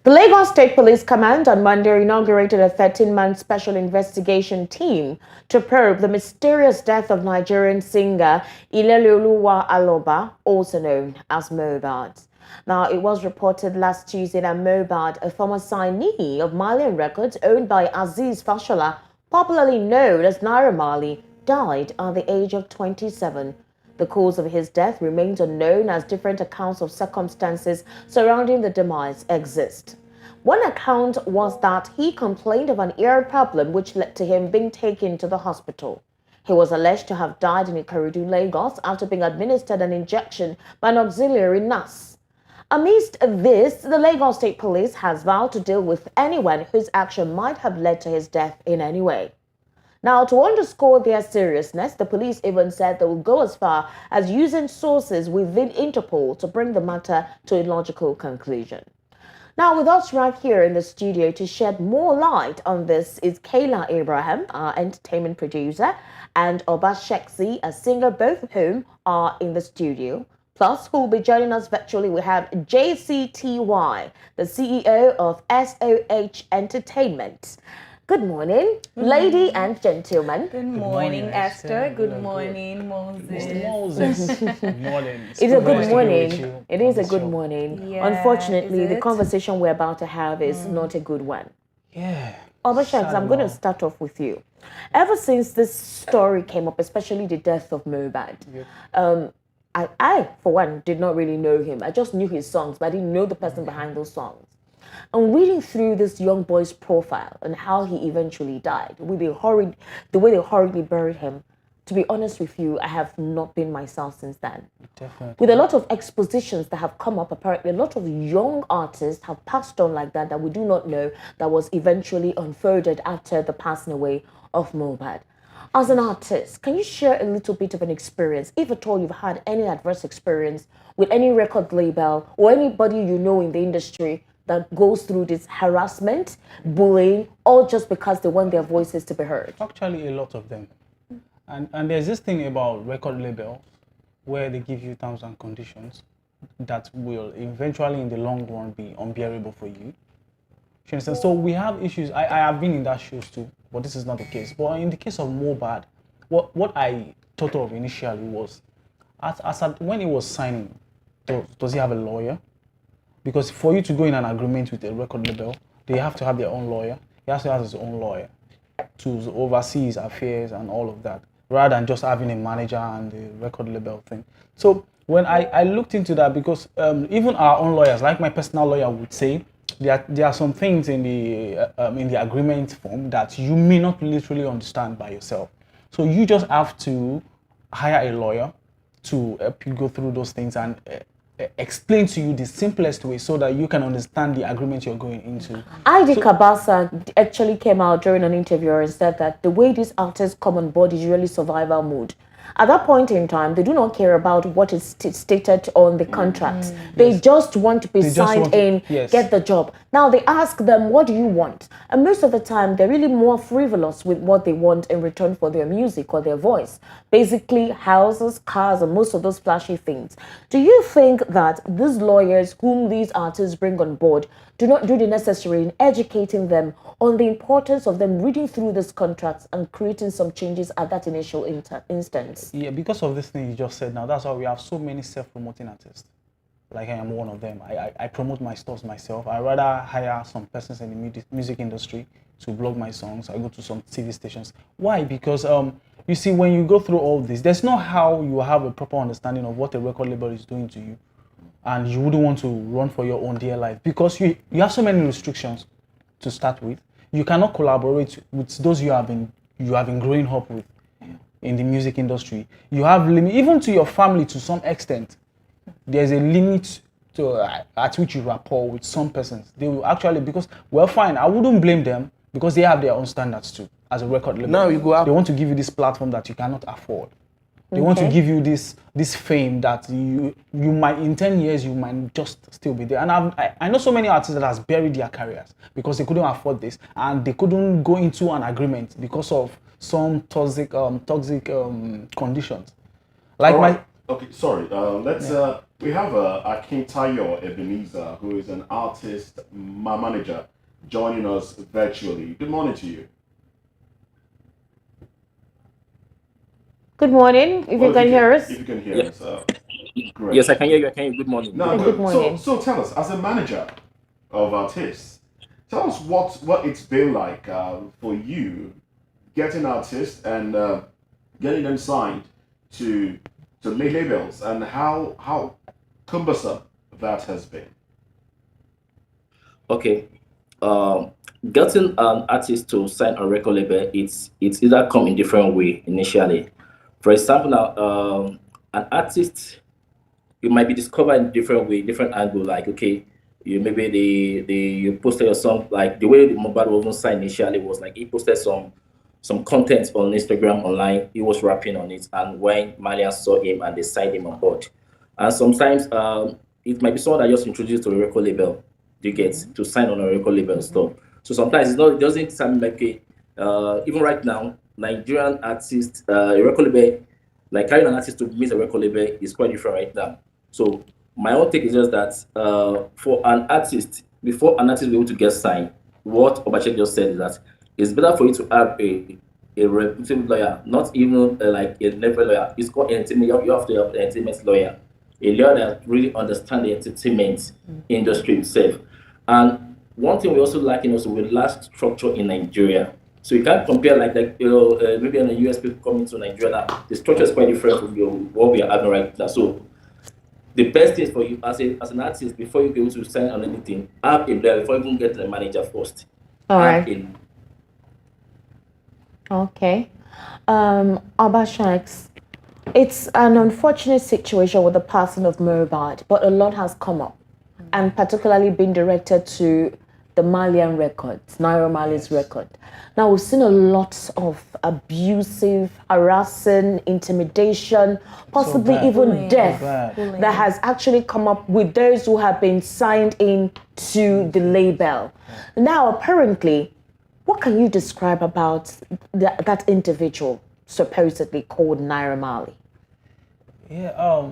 The Lagos State Police Command on Monday inaugurated a 13-man special investigation team to probe the mysterious death of Nigerian singer Ilelioluwa Aloba, also known as Mohbad. Now, it was reported last Tuesday that Mohbad, a former signee of Malian Records owned by Aziz Fashola, popularly known as Naira Marley, died at the age of 27. The cause of his death remains unknown as different accounts of circumstances surrounding the demise exist. One account was that he complained of an ear problem which led to him being taken to the hospital. He was alleged to have died in Ikorodu, Lagos after being administered an injection by an auxiliary nurse. Amidst this, the Lagos State Police has vowed to deal with anyone whose action might have led to his death in any way. Now, to underscore their seriousness, the police even said they will go as far as using sources within Interpol to bring the matter to a logical conclusion. Now, with us right here in the studio to shed more light on this is Kayla Abraham, our entertainment producer, and Oba Sheksi, a singer, both of whom are in the studio. Plus, who will be joining us virtually, we have JCTY, the CEO of SOH Entertainment. Good morning, lady and gentlemen. Good morning, Esther. Good morning, Moses. Good morning. It's a good morning. It is a good morning. Yeah, Unfortunately, is the it? conversation we're about to have is not a good one. Yeah. Obashaks, I'm going to start off with you. Ever since this story came up, especially the death of Mohbad, I, for one, did not really know him. I just knew his songs, but I didn't know the person behind those songs. And reading through this young boy's profile and how he eventually died, the way they hurriedly buried him, to be honest with you, I have not been myself since then. Definitely. With a lot of expositions that have come up, apparently a lot of young artists have passed on like that we do not know that was eventually unfolded after the passing away of Mohbad. As an artist, can you share a little bit of an experience, if at all you've had any adverse experience with any record label or anybody you know in the industry that goes through this harassment, bullying, all just because they want their voices to be heard? Actually, a lot of them. And there's this thing about record labels where they give you terms and conditions that will eventually in the long run be unbearable for you. You understand? So we have issues. I have been in that shoes too, but this is not the case. But in the case of Mohbad, what I thought of initially was, when he was signing, does he have a lawyer? Because for you to go in an agreement with a record label, they have to have their own lawyer. He has to have his own lawyer to oversee his affairs and all of that, rather than just having a manager and the record label thing. So when I looked into that, because even our own lawyers, like my personal lawyer would say, there are some things in the agreement form that you may not literally understand by yourself. So you just have to hire a lawyer to help you go through those things and explain to you the simplest way so that you can understand the agreement you're going into. ID Kabasa actually came out during an interview and said that the way these artists come on board is really survival mode. At that point in time, they do not care about what is stated on the contract. They just want to be signed in, get the job. Now they ask them, what do you want? And most of the time, they're really more frivolous with what they want in return for their music or their voice. Basically, houses, cars, and most of those flashy things. Do you think that these lawyers whom these artists bring on board do not do the necessary in educating them on the importance of them reading through these contracts and creating some changes at that initial instance? Yeah, because of this thing you just said now, that's why we have so many self-promoting artists. Like I am one of them. I promote my stuff myself. I rather hire some persons in the music industry to blog my songs. I go to some TV stations. Why? Because you see, when you go through all this, there's not how you have a proper understanding of what a record label is doing to you. And you wouldn't want to run for your own dear life because you have so many restrictions to start with. You cannot collaborate with those you have been growing up with in the music industry. You have limit, even to your family to some extent. There's a limit to at which you rapport with some persons. They will actually, because, well, fine, I wouldn't blame them because they have their own standards too as a record label. Now you go out. They want to give you this platform that you cannot afford. They want to give you this fame that you might, in 10 years, you might just still be there. And I know so many artists that has buried their careers because they couldn't afford this and they couldn't go into an agreement because of some toxic conditions. Like right. Okay, sorry. Let's We have Akintayo Ebenezer, who is an artist manager, joining us virtually. Good morning to you. Good morning, if you can hear us. If you can hear Yeah. us, great. Yes, I can hear you. I can hear you. Good morning. No, Good morning. So tell us, as a manager of artists, tell us what it's been like for you getting artists and getting them signed to labels, and how cumbersome that has been. Okay. Um, Getting an artist to sign a record label, it's either come in different way initially. For example, now an artist you might be discovered in different way, different angle. Like okay, you maybe you posted your song like the way the Mohbad was even signed initially was like he posted some content on Instagram online. He was rapping on it, and when Malians saw him and they signed him on board. And sometimes it might be someone that just introduced to a record label. You get to sign on a record label and stuff. So sometimes it's not. It doesn't sound like a even right now Nigerian artists a record label like carrying an artist to meet a record label is quite different right now. So my own take is just that for an artist, before an artist be able to get signed, what Obachek just said is that it's better for you to have a reputable lawyer, not even like a level lawyer. It's called entertainment. You have to have an entertainment lawyer, a lawyer that really understands the entertainment industry itself. And one thing we also like in also we lack structure in Nigeria. So you can't compare like maybe on the US people coming to Nigeria now, the structure is quite different from what we are having right now. So the best thing for you as an artist before you be able to sign on anything, have a lawyer before you even get the manager first. All Have right. Okay. Abashaks, it's an unfortunate situation with the passing of Mohbad, but a lot has come up, and particularly been directed to the Malian records, Naira Marley's record. Now we've seen a lot of abusive, harassing, intimidation, possibly bad. even Bullying. death Bad. that has actually come up with those who have been signed in to the label. Now apparently, what can you describe about that individual supposedly called Naira Marley? Yeah,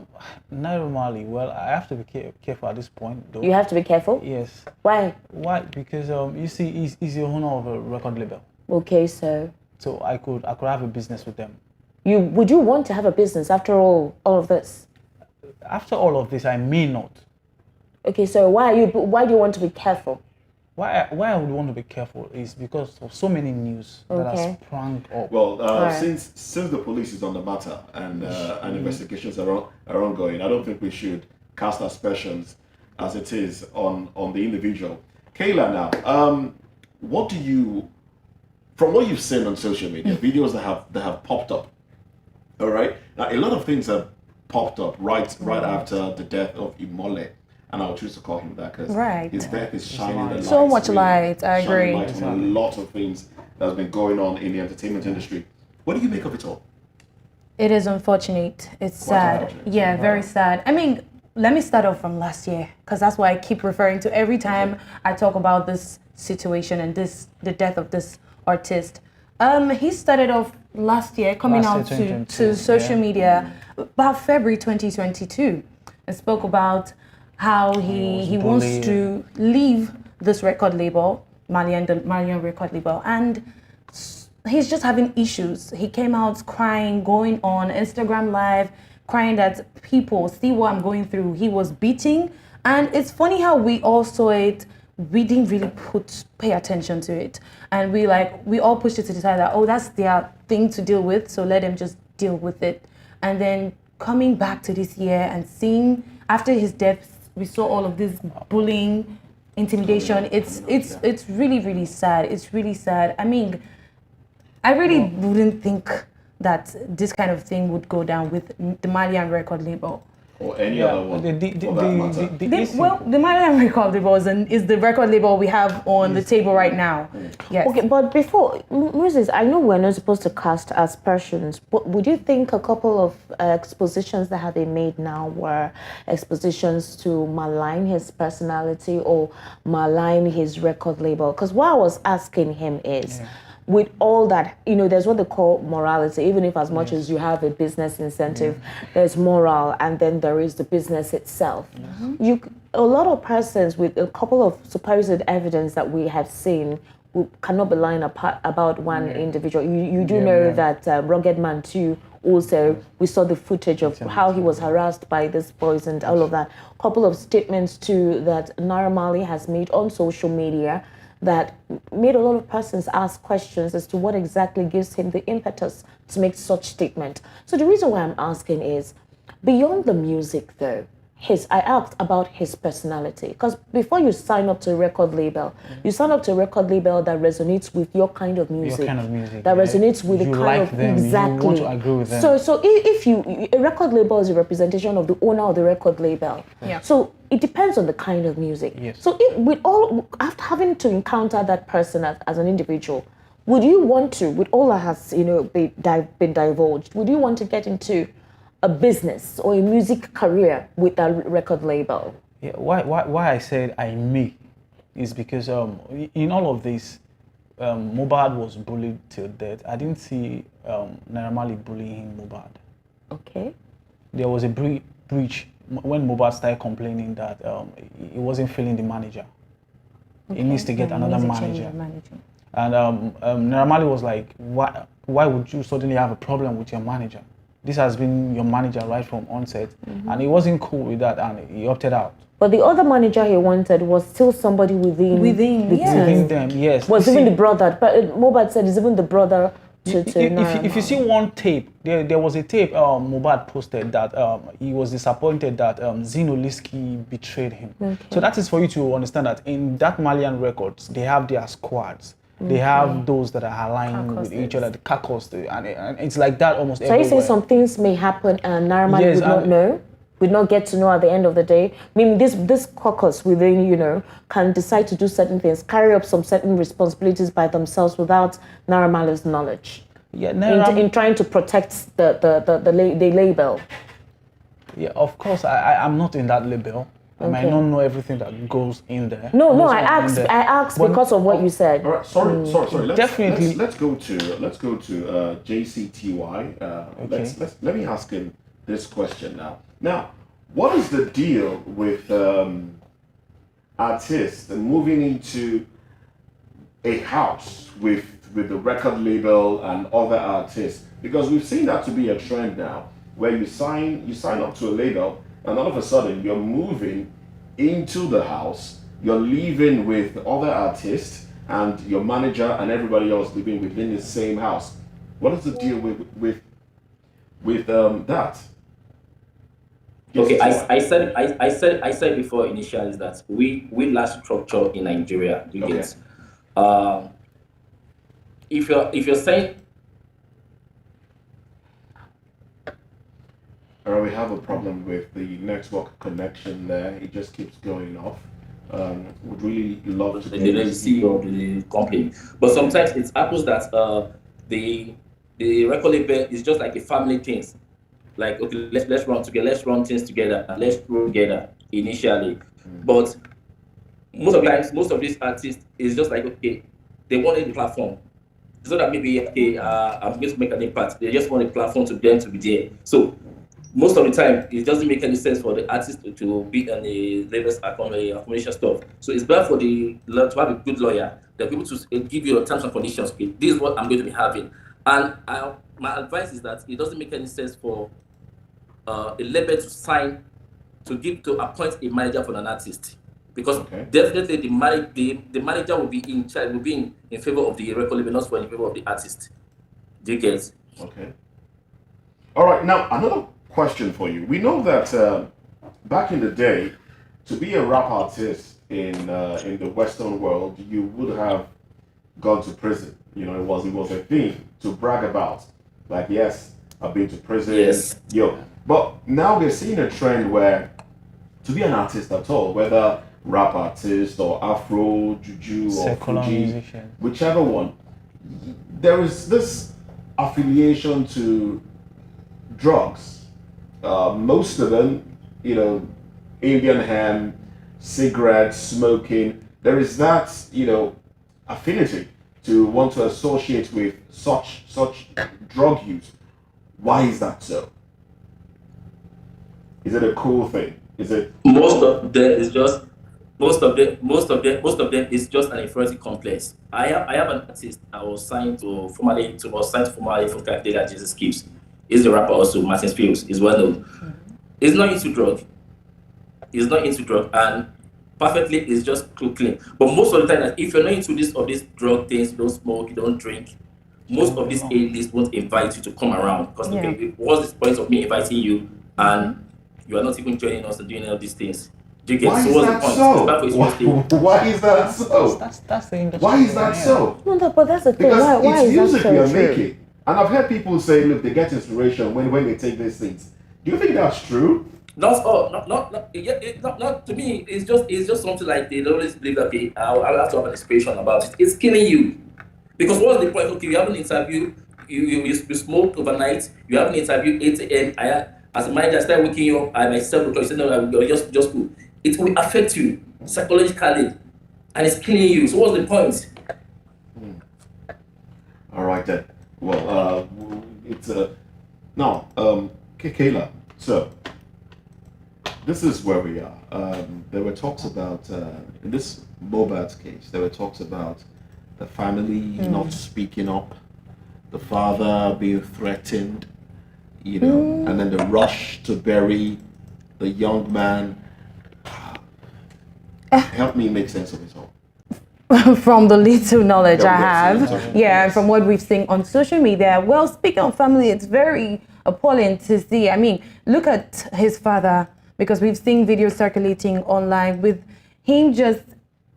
Naira Marley. Well, I have to be careful at this point, though. You have to be careful. Yes. Why? Why? Because you see, he's the owner of a record label, Okay, so so I could have a business with them. would you want to have a business after all of this? After all of this, I may not. Okay, so why do you want to be careful? Why I would want to be careful is because of so many news that Okay. has sprung up. Well, Right. since the police is on the matter and investigations are ongoing, I don't think we should cast aspersions as it is on the individual. Kayla, now, what do you, from what you've seen on social media, videos that have popped up, all right? Now, a lot of things have popped up right after the death of Imole, and I'll choose to call him that because Right. his death is shining the light. So much light, I shining agree. light on a lot of things that has been going on in the entertainment industry. What do you make of it all? It is unfortunate. It's Quite sad. unfortunate. Yeah, very sad. I mean, let me start off from last year because that's why I keep referring to every time I talk about this situation and the death of this artist. He started off last year coming Last out year, to 2022, social yeah. media about February 2022 and spoke about how he was wants bullied. to leave this record label, the Malian record label, and he's just having issues. He came out crying, going on Instagram Live, crying that people see what I'm going through. He was beating, and it's funny how we all saw it. We didn't really pay attention to it, and we all pushed it to the side that, oh, that's their thing to deal with, so let them just deal with it. And then coming back to this year and seeing after his death, we saw all of this bullying, intimidation. It's really sad. It's really sad. I mean, I really wouldn't think that this kind of thing would go down with the Malian record label. Or any other one, for that matter. The Malian record label is the record label we have on the table right now. Yes. Okay, but before, Moses, I know we're not supposed to cast aspersions, but would you think a couple of expositions that have been made now were expositions to malign his personality or malign his record label? Because what I was asking him is, with all that, there's what they call morality. Even if as much as you have a business incentive, there's moral, and then there is the business itself. A lot of persons with a couple of supposed evidence that we have seen who cannot be lying about one individual. You do know that Rugged Man too. Also, we saw the footage of how he was harassed by this boys and all of that. A couple of statements too that Naira Marley has made on social media that made a lot of persons ask questions as to what exactly gives him the impetus to make such statement. So the reason why I'm asking is, beyond the music though, I asked about his personality, because before you sign up to a record label, you sign up to a record label that resonates with your kind of music. Your kind of music. That resonates with you the kind like of them, exactly. You want to agree with them. So if a record label is a representation of the owner of the record label. Yeah. So it depends on the kind of music. Yes. So after having to encounter that person as an individual, would you want to, with all that has been divulged, would you want to get into a business or a music career with that record label? Yeah, why I said I may is because in all of this, Mohbad was bullied till death. I didn't see Naira Marley bullying Mohbad. Okay. There was a breach when Mohbad started complaining that he wasn't feeling the manager. He needs to get another manager. And Naira Marley was like, why would you suddenly have a problem with your manager? This has been your manager right from onset, and he wasn't cool with that, and he opted out. But the other manager he wanted was still somebody within the team. Within them, yes. Was even the brother. But Mohbad said it's even the brother to if you see one tape, there was a tape Mohbad posted that he was disappointed that Zino Liski betrayed him. Okay. So that is for you to understand that in that Malian records, they have their squads. They have those that are aligned with each other, the caucus, and it's like that almost everywhere. So you say some things may happen and Naira Marley would not know, would not get to know at the end of the day? I mean, this caucus within, can decide to do certain things, carry up some certain responsibilities by themselves without Naira Marley's knowledge. Yeah, in trying to protect the label. Yeah, of course, I'm not in that label. I might not know everything that goes in there. No, I asked because of what you said. All right, sorry. Definitely. Let's go to JCTY. Okay. Let me ask him this question now. Now, what is the deal with artists moving into a house with the record label and other artists? Because we've seen that to be a trend now, where you sign up to a label, and all of a sudden you're moving into the house, you're living with other artists, and your manager and everybody else living within the same house. What is the deal with that? Okay, I said before initially that we lack structure in Nigeria. You get, if you're saying. We have a problem with the network connection there. It just keeps going off. Would really love to. The CEO of the company, but sometimes it happens that the record label is just like a family thing. Like, okay, let's run together, let's run things together, let's grow together initially. But most of the times, most of these artists is just like, okay, they wanted the platform. So that maybe I'm going to make an impact. They just want a platform to them to be there. So most of the time, it doesn't make any sense for the artist to be on the label's accommodation stuff. So it's better for to have a good lawyer, that people to give you your terms and conditions. Okay, this is what I'm going to be having. And my advice is that it doesn't make any sense for a label to appoint a manager for an artist, because definitely the manager will be in charge, will be in favor of the record label, not in favor of the artist. Do you get? Okay. All right. Now another question for you. We know that back in the day, to be a rap artist in the Western world, you would have gone to prison. It was a thing to brag about. Like, yes, I've been to prison. Yes. But now we're seeing a trend where to be an artist at all, whether rap artist or Afro, Juju or Fuji, whichever one, there is this affiliation to drugs. Most of them, Indian hemp, cigarettes, smoking. There is that, affinity to want to associate with such drug use. Why is that so? Is it a cool thing? Is it Most of them is just most of them is just an inferiority complex. I have an artist I was signed to formerly from California, Jesus Gibbs. He's the rapper also, Martin Fields, is well known. He's not into drug. He's not into drug and perfectly is just clean. But most of the time, if you're not into this drug things, you don't smoke, you don't drink, most of these A-lists won't invite you to come around because what's the point of me inviting you and you are not even joining us and doing all these things? Do you get why so is what's the that point? so? It's bad for his Why is that so? That's the industry. Why is that so? No, but that's the thing. Because Why it's is that music so we are true? making. And I've heard people say, look, they get inspiration when they take these things. Do you think that's true? Not all, not to me. It's just something like they always believe that okay, I'll have to have an inspiration about it. It's killing you because what's the point? Okay, you have an interview, you smoke overnight. You have an interview 8 a.m. As a manager, I start waking you up at 7 o'clock. You say no, I just go. It will affect you psychologically, and it's killing you. So what's the point? All right then. Well, it's now, Kayla. So this is where we are. There were talks about in this Mohbad's case. There were talks about the family not speaking up, the father being threatened, and then the rush to bury the young man. Help me make sense of it all. From the little knowledge I That we have have, seen. and from what we've seen on social media. Well, speaking of family, it's very appalling to see. I mean, look at his father, because we've seen videos circulating online with him just,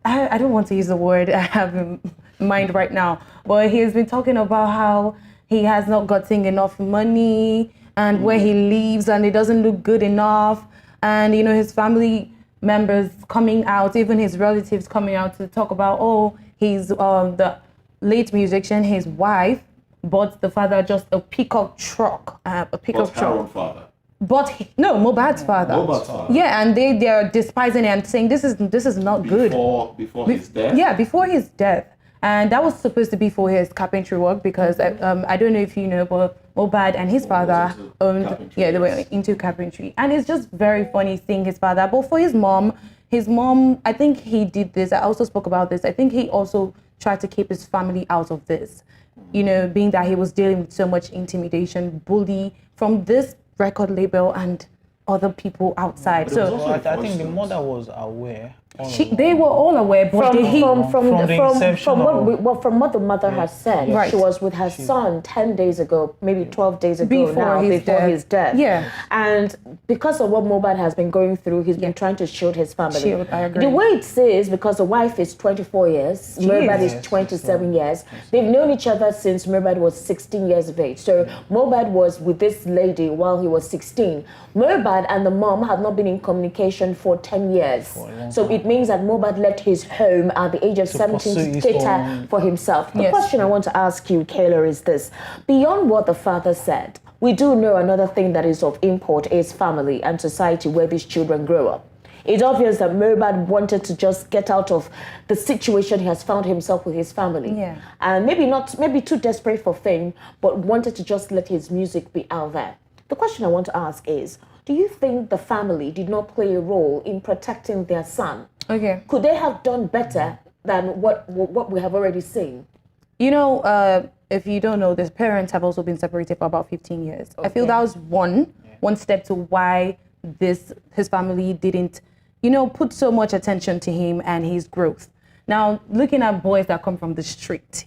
I don't want to use the word I have in mind right now, but he has been talking about how he has not gotten enough money and where he lives and it doesn't look good enough. And, his family members coming out, even his relatives coming out to talk about, he's the late musician, his wife bought the father just a pickup truck, But her own father. But Mohbad's father. Mohbad's father. Yeah, and they're despising it and saying this is not good. Before his death. Yeah, before his death. And that was supposed to be for his carpentry work because I don't know if you know, but Mohbad and his father owned, they were into carpentry. And it's just very funny seeing his father. But for his mom, I think he did this. I also spoke about this. I think he also tried to keep his family out of this, being that he was dealing with so much intimidation, bully from this record label and other people outside. So I think the mother was aware. they were all aware, but from what the mother has said, Right. she was with her son 10 days ago, maybe 12 days ago Before his death. Yeah. And because of what Mohbad has been going through, he's been trying to shield his family. Shield, I agree. The way it says, because the wife is 24 years, Mohbad is 27 years. They've known each other since Mohbad was 16 years of age. So Mohbad was with this lady while he was 16. Mohbad and the mom have not been in communication for 10 years. So it means that Mohbad left his home at the age of 17 to cater for himself. The question I want to ask you, Kayla, is this. Beyond what the father said, we do know another thing that is of import is family and society where these children grow up. It's obvious that Mohbad wanted to just get out of the situation he has found himself with his family. Yeah. And maybe too desperate for fame, but wanted to just let his music be out there. The question I want to ask is, do you think the family did not play a role in protecting their son? Okay. Could they have done better than what we have already seen? If you don't know, his parents have also been separated for about 15 years. I feel that was one step to why his family didn't, put so much attention to him and his growth. Now, looking at boys that come from the street,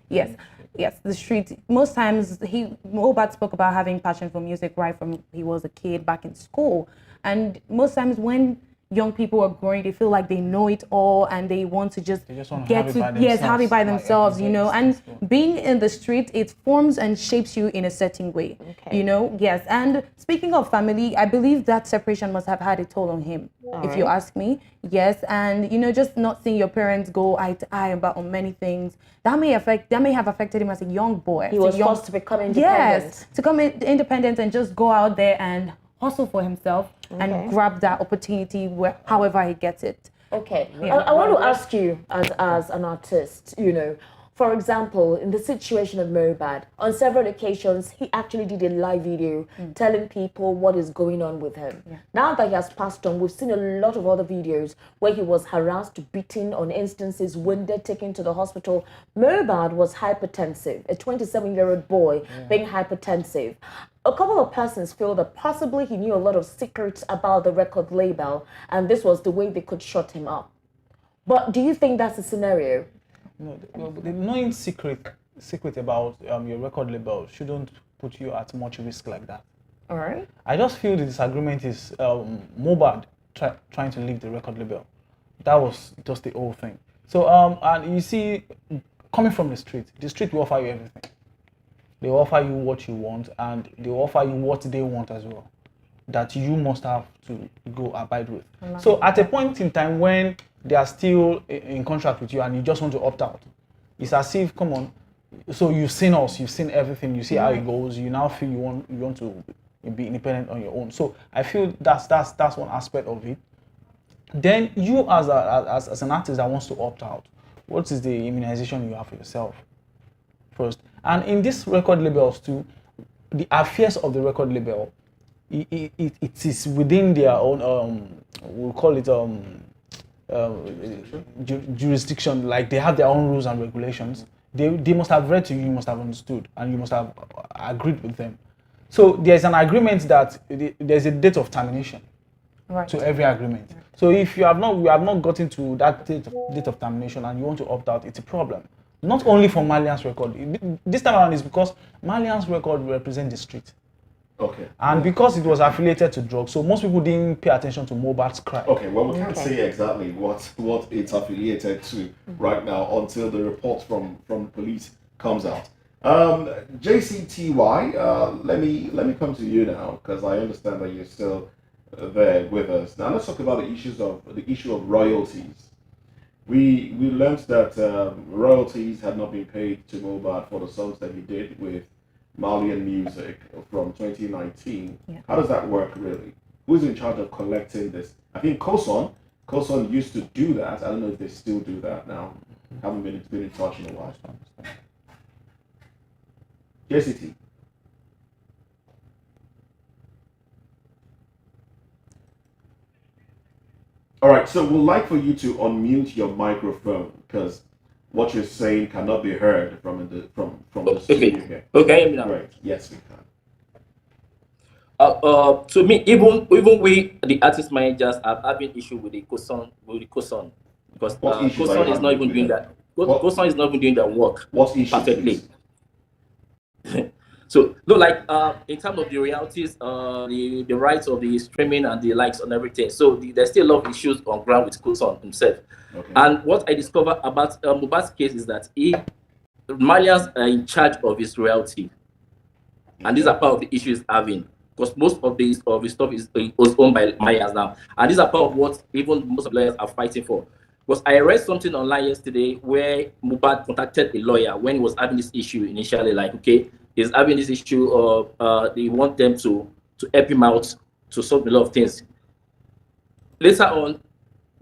yes, the street. Most times, Mohbad spoke about having passion for music right from he was a kid back in school. And most times when young people are growing, they feel like they know it all and they want to just want to have it by themselves, and being in the street, it forms and shapes you in a certain way, yes. And speaking of family, I believe that separation must have had a toll on him, if you ask me. Yes. And just not seeing your parents go eye to eye about on many things, that may have affected him as a young boy. He was forced to become independent. Yes, to become independent and just go out there and hustle for himself and grab that opportunity however he gets it. Okay. I want to ask you as an artist, For example, in the situation of Mohbad, on several occasions, he actually did a live video telling people what is going on with him. Now that he has passed on, we've seen a lot of other videos where he was harassed, beaten, on instances, wounded, taken to the hospital. Mohbad was hypertensive, a 27-year-old boy being hypertensive. A couple of persons feel that possibly he knew a lot of secrets about the record label, and this was the way they could shut him up. But do you think that's a scenario? No, the knowing secret about your record label shouldn't put you at much risk like that. All right. I just feel the disagreement is Mohbad trying to leave the record label. That was just the whole thing. So and you see, coming from the street will offer you everything. They offer you what you want, and they offer you what they want as well, that you must have to go abide with. So at a point in time when they are still in contract with you and you just want to opt out, it's as if, come on, so you've seen us, you've seen everything, you see how it goes, you now feel you want to be independent on your own. So I feel that's one aspect of it. Then you as an artist that wants to opt out, what is the immunization you have for yourself first? And in these record labels too, the affairs of the record label, it is within their own we'll call it jurisdiction. Like they have their own rules and regulations. They must have read to you, you must have understood, and you must have agreed with them. So there's an agreement that there's a date of termination to every agreement. So if you have not gotten to that date of termination and you want to opt out, it's a problem. Not only for Malian's record. This time around is because Malian's record represents the street. Okay. And because it was affiliated to drugs, so most people didn't pay attention to Mohbad's cry. Okay, well, we can't say exactly what it's affiliated to right now until the report from police comes out. JCTY, let me come to you now, because I understand that you're still there with us. Now let's talk about the issue of royalties. We learned that royalties had not been paid to Mohbad for the songs that he did with Malian Music from 2019. Yeah. How does that work really? Who's in charge of collecting this? I think Koson used to do that. I don't know if they still do that now. Haven't been in touch in a while. JCT. All right, so we'd like for you to unmute your microphone because what you're saying cannot be heard from the studio here. Okay, now. Right. Yes, we can. To me, even we, the artist managers, are having issue with the Koson because Koson is not even doing that. Koson is not even doing that work perfectly. So, no, like in terms of the royalties, the rights of the streaming and the likes and everything. So there's still a lot of issues on ground with Koson himself. Okay. And what I discovered about Mohbad's case is that Malians are in charge of his royalty, and these are part of the issues he's having because most of his stuff was owned by Malians now, and these are part of what even most of the lawyers are fighting for. Because I read something online yesterday where Mohbad contacted a lawyer when he was having this issue initially, like, okay, he's having this issue of they want them to help him out to solve a lot of things. Later on,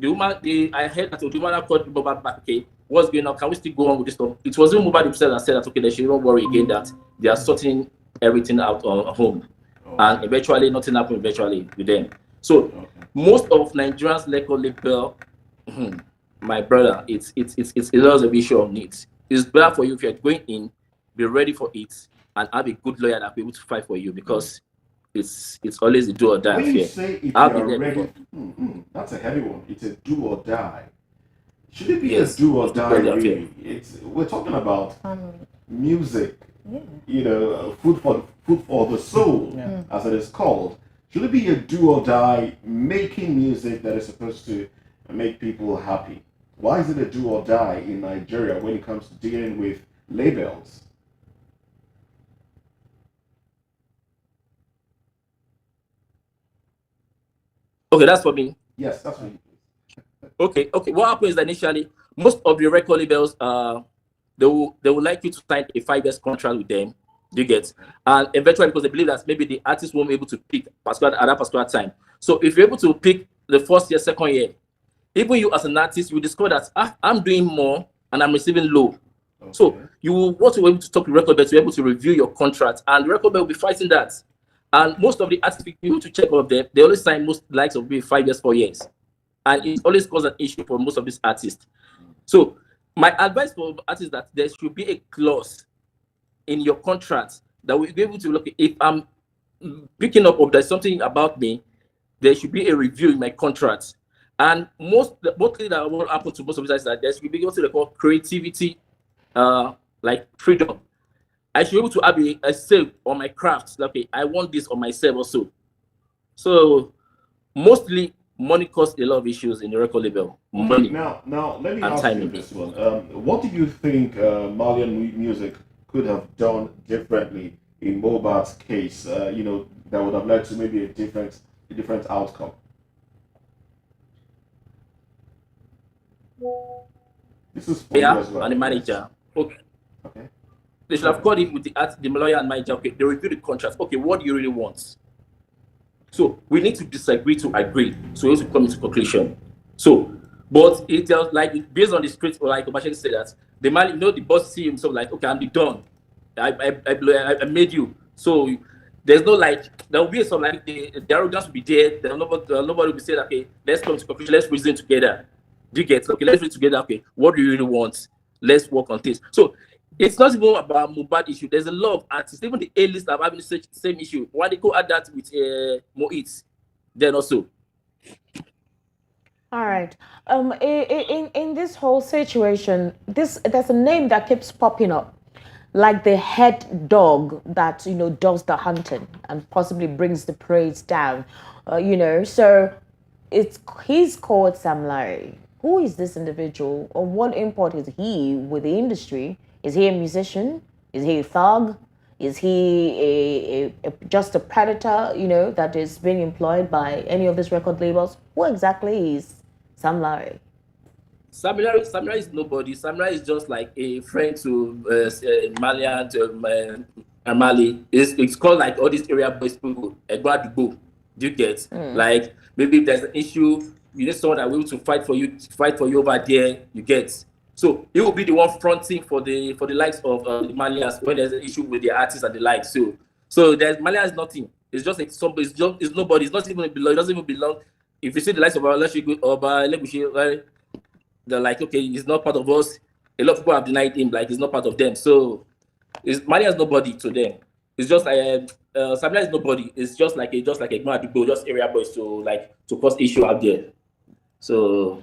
I heard that the woman called Mohbad back, okay, what's going on? Can we still go on with this stuff? It was even Mohbad himself that said that, okay, they shouldn't worry again, that they are sorting everything out at home. And eventually, nothing happened eventually with them. So, most of Nigerians record label, my brother, it's a lot of issue of needs. It's better for you if you're going in, be ready for it, and have a good lawyer that will be able to fight for you because it's always a do or die. When you say if you're ready, that's a heavy one. It's a do or die. Should it be a do or die? Really, we're talking about music. Yeah. You know, food for the soul, as it is called. Should it be a do or die making music that is supposed to make people happy? Why is it a do or die in Nigeria when it comes to dealing with labels? Okay, that's for me. Yes, that's what you Okay. What happens is that initially, most of the record labels, they will like you to sign a 5 years contract with them. You get, and eventually because they believe that maybe the artist won't be able to pick at that particular time. So if you're able to pick the first year, second year, even you as an artist, you discover that I'm doing more and I'm receiving low. So you will want to be able to talk to record label to be able to review your contract, and the record label will be fighting that. And most of the artists, if you to check all of them, they always sign most likes of being 5 years, 4 years, and it always causes an issue for most of these artists. So my advice for artists that there should be a clause in your contract that will be able to look, if I'm picking up or there's something about me, there should be a review in my contract. And mostly that will happen to most of these artists that there should be what they call creativity, like freedom. I should be able to have a say on my craft. Okay, I want this on myself also. So mostly money causes a lot of issues in the record label. Money. Now, let me And ask timing. you this one. What do you think Malian music could have done differently in Mohbad's case? That would have led to maybe a different outcome. This is for you as well. And the manager. Okay. Okay. They should have called him with the lawyer and manager. Okay, they review the contract. Okay, what do you really want? So we need to disagree to agree. So we have to come into conclusion. So, but it was like based on the script, like Obashe said that the man, the boss see himself like, okay, I'm done. I made you. So there's no there will be some the arrogance will be there. Nobody will be saying, okay, let's come to conclusion. Let's reason together. Do you get? Okay, let's read together. Okay, what do you really want? Let's work on this. So it's not even about Mohbad issue. There's a lot of artists, even the A-list are having the same issue. Why they go add that with Moit? Then also. All right. In this whole situation, there's a name that keeps popping up, like the head dog that does the hunting and possibly brings the praise down. So he's called Sam Larry. Who is this individual, or what import is he with the industry? Is he a musician? Is he a thug? Is he just a predator, that is being employed by any of these record labels? Who exactly is Sam Larry? Sam Larry is nobody. Sam Larry is just like a friend to Malian, to Amali. It's called like all these area boys people. Do you get? Like maybe if there's an issue, you need someone that will to fight for you over there. You get. So he will be the one fronting for the likes of the Malians when there's an issue with the artists and the likes. So there's Malian is nothing. It's just like somebody. It's nobody. It's not even belong. It doesn't even belong. If you see the likes of Lebushi, they're like, okay, he's not part of us. A lot of people have denied him, like he's not part of them. So Malian is nobody to them. It's just like Samia is nobody. It's just like just area boys to cause issue out there. So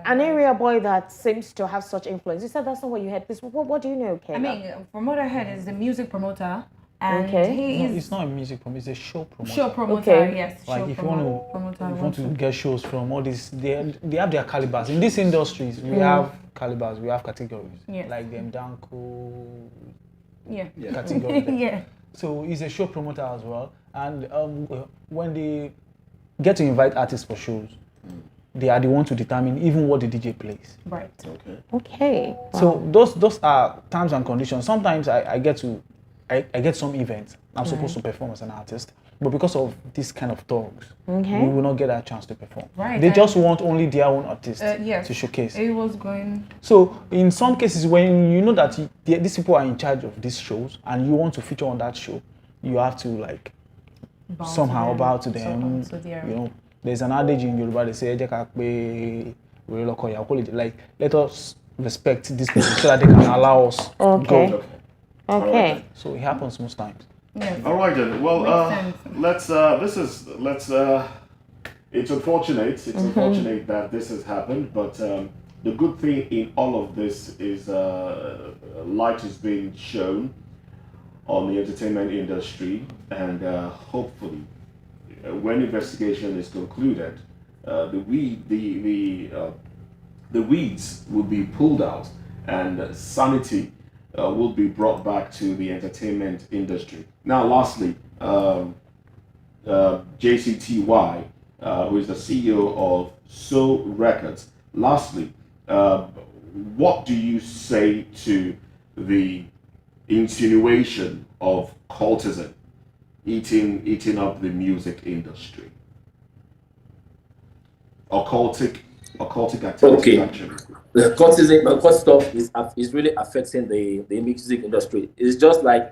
an area boy that seems to have such influence. You said that's not what you had. What do you know, Kayla? I mean, from what I heard, is the music promoter, and It's not a music promoter. It's a show promoter. Show promoter, Okay. yes. Like show if you want to get shows from all these, they have their calibers. In these industries, we have calibers, we have categories. Yes. Like them Danko category. Yeah. So he's a show promoter as well. And when they get to invite artists for shows, they are the ones to determine even what the DJ plays. Right. Okay. So those are terms and conditions. Sometimes I get some events I'm supposed to perform as an artist, but because of this kind of talks, we will not get a chance to perform. Right. They just want only their own artists yes. to showcase. It was going. So in some cases, when you know that these people are in charge of these shows and you want to feature on that show, you have to somehow bow to them. There's an adage in Yoruba, they say, like, let us respect these people so that they can allow us to go. Okay. So it happens most times. Yes. All right then. Well, let's. It's unfortunate. It's unfortunate that this has happened, but the good thing in all of this is light is being shown on the entertainment industry, and hopefully, when investigation is concluded, the weeds will be pulled out, and sanity will be brought back to the entertainment industry. Now, lastly, JCTY, who is the CEO of So Records. Lastly, what do you say to the insinuation of cultism eating up the music industry? Occultic occultic activities actually? The cult stuff is really affecting the music industry. It's just like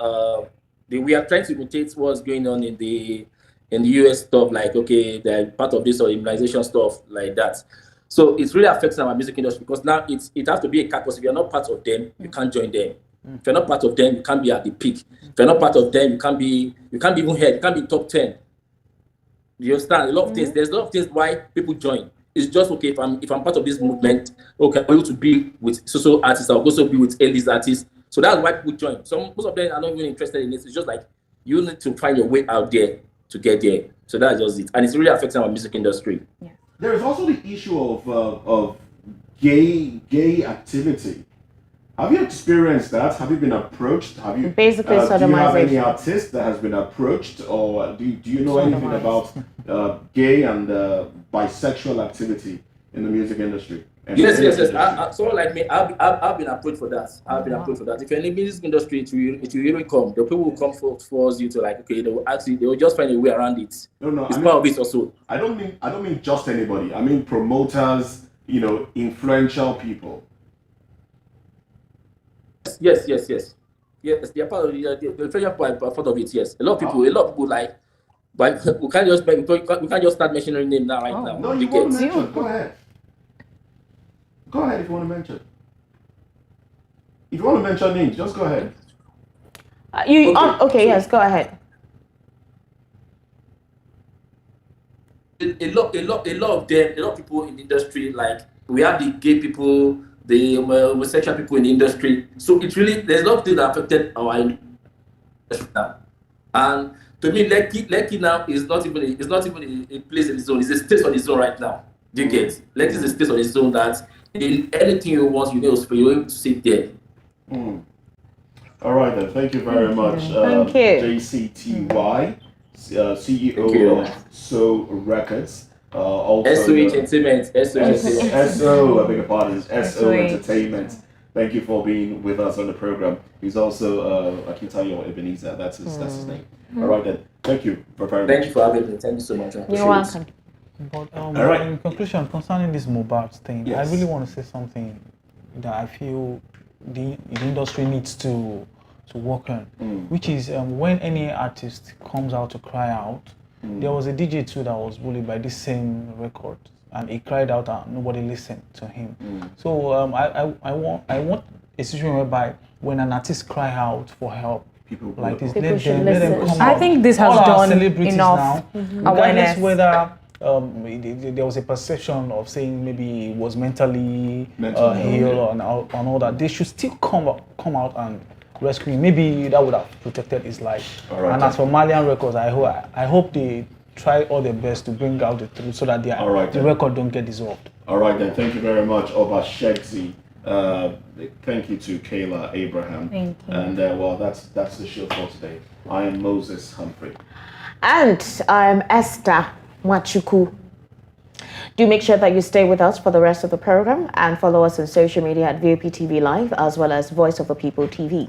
we are trying to imitate what's going on in the US stuff, like okay, they're part of this or immunization stuff like that. So it's really affecting our music industry because now it has to be a caucus. If you're not part of them, you can't join them. If you're not part of them, you can't be at the peak. If you're not part of them, you can't be even head, you can't be top 10. You understand? A lot of things. There's a lot of things why people join. It's just okay if I'm part of this movement, okay, I'm going to be with social artists, I'll also be with A-list artists. So that's why people join. So most of them are not even interested in it. It's just like you need to find your way out there to get there. So that's just it. And it's really affecting our music industry. Yeah. There is also the issue of gay activity. Have you experienced that? Have you been approached? Have you Basically, do you have any sodomization. artist that has been approached, or do you know anything about gay and bisexual activity in the music industry? And Yes. industry? Someone like me, I've been approached for that. I've been approached for that. If you're in the music industry, it will really come. The people will come towards you to like, okay, they will just find a way around it. No, It's part of it also. I don't mean just anybody. I mean promoters, influential people. Yes. Yes, they are part of the treasure part of it. Yes, a lot of people like, but we can't just start mentioning names now right now. No, you want to mention? Go ahead. Go ahead if you want to mention. If you want to mention names, just go ahead. Okay, yes, go ahead. A lot of them, a lot of people in the industry, like we have the gay people, the homosexual people in the industry. So it's really there's a lot of things that affected our industry now. And to me, Lekki now is not even a place in its own. It's a state on its own right now. Do you get? Lekki is a state on its own that in anything you want, you're able to sit there. All right then. Thank you very much, Thank you. JCTY, CEO of So Records. Also SO Entertainment. SO, I beg your pardon, SO SOH. Entertainment. Thank you for being with us on the program. He's also Akintayo Ebenezer. That's his name. All right then. Thank you very much. Thank you for having me. Thank you so much. I appreciate You're welcome. But All right. in conclusion, concerning this Mohbad thing, Yes. I really want to say something that I feel the industry needs to work on, which is when any artist comes out to cry out. There was a DJ too that was bullied by this same record, and he cried out and nobody listened to him. So I want a situation whereby when an artist cry out for help, People like this, People let should them listen. come I out. think this has All our done celebrities enough now, awareness. regardless whether there was a perception of saying maybe he was mentally ill and all that, they should still come out and rescue him. Maybe that would have protected his life. All right, And as for Malian Records, I hope they try all their best to bring out the truth so that All right, the record don't get dissolved. All right then. Thank you very much, Oba Shegzi. Thank you to Kayla Abraham. Thank you. And well, that's the show for today. I am Moses Humphrey. And I'm Esther Machuku. Do make sure that you stay with us for the rest of the program and follow us on social media at VOP TV Live as well as Voice of the People TV.